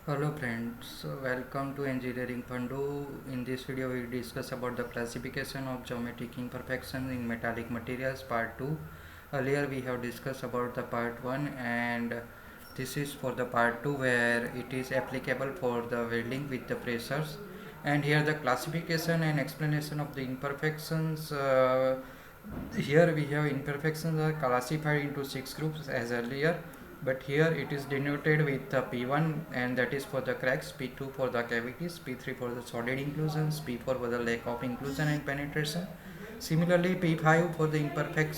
Hello friends, welcome to Engineering Pandu. In this video we discuss about the classification of geometric imperfection in metallic materials part 2. Earlier we have discussed about the part 1 and this is for the part 2 where it is applicable for the welding with the pressures, and here the classification and explanation of the imperfections. Here we have imperfections are classified into 6 groups as earlier, but here it is denoted with the P1, and that is for the cracks, P2 for the cavities, P3 for the solid inclusions, P4 for the lack of inclusion and penetration. Similarly, P5 for the imperfect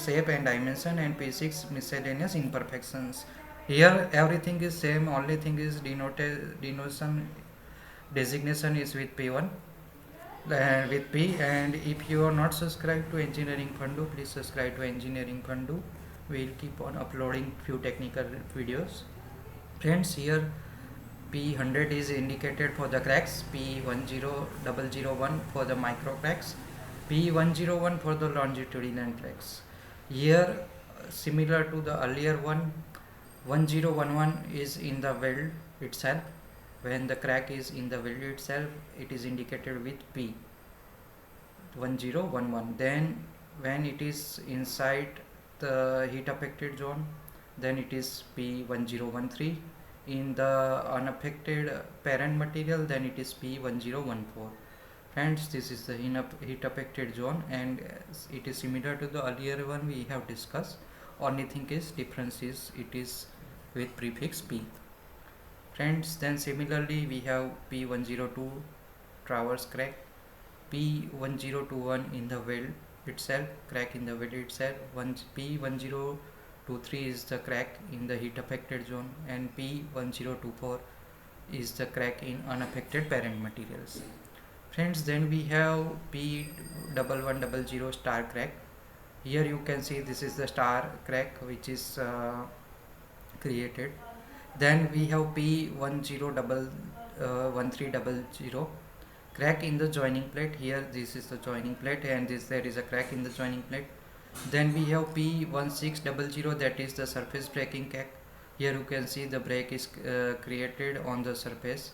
shape and dimension, and P6 miscellaneous imperfections. Here everything is same, only thing is denotation designation is with P1 and with P. And if you are not subscribed to Engineering Pandu, please subscribe to Engineering Pandu. We'll keep on uploading few technical videos. Friends, here P100 is indicated for the cracks, P10001 for the micro cracks, P101 for the longitudinal cracks. Here similar to the earlier one, 1011 is in the weld itself. When the crack is in the weld itself, it is indicated with P1011. Then when it is inside the heat affected zone, then it is P1013. In the unaffected parent material, then it is P1014. Friends, this is the heat affected zone, and it is similar to the earlier one we have discussed. Only thing is difference is it is with prefix P. Friends, then similarly we have P102 traverse crack, P1021 in the weld itself, crack in the weld itself, P1023 is the crack in the heat affected zone, and P1024 is the crack in unaffected parent materials. Friends, then we have P1100 star crack. Here you can see this is the star crack which is created. Then we have P1300 crack in the joining plate. Here this is the joining plate, and there is a crack in the joining plate. Then we have P1600, that is the surface breaking crack. Here you can see the break is created on the surface,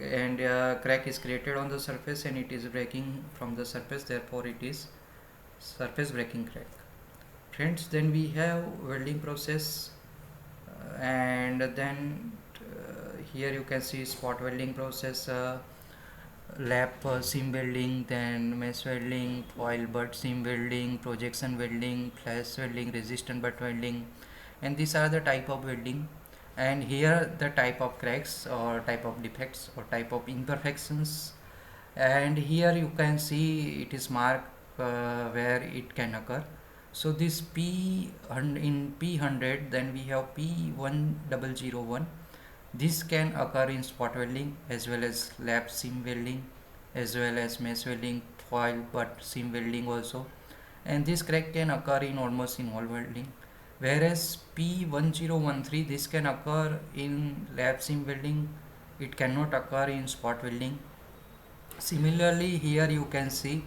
and crack is created on the surface and it is breaking from the surface, therefore it is surface breaking crack. Friends, then we have welding process, and then here you can see spot welding process, lap seam welding, then mesh welding, foil butt seam welding, projection welding, flash welding, resistant butt welding, and these are the type of welding. And here the type of cracks or type of defects or type of imperfections, and here you can see it is marked where it can occur. So this in P100, then we have P1001. This can occur in spot welding as well as lap seam welding as well as mesh welding, foil butt seam welding also, and this crack can occur in almost in all welding. Whereas P1013, this can occur in lap seam welding, it cannot occur in spot welding. Similarly, here you can see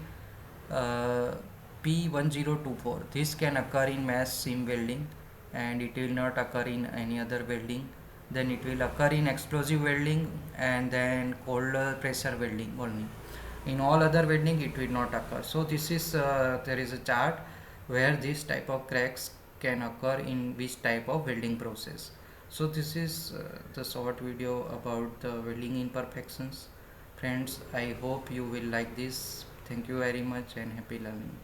P1024, this can occur in mesh seam welding and it will not occur in any other welding. Then it will occur in explosive welding and then cold pressure welding only. In all other welding it will not occur. So this is there is a chart where this type of cracks can occur in which type of welding process. So this is the short video about the welding imperfections. Friends, I hope you will like this. Thank you very much and happy learning.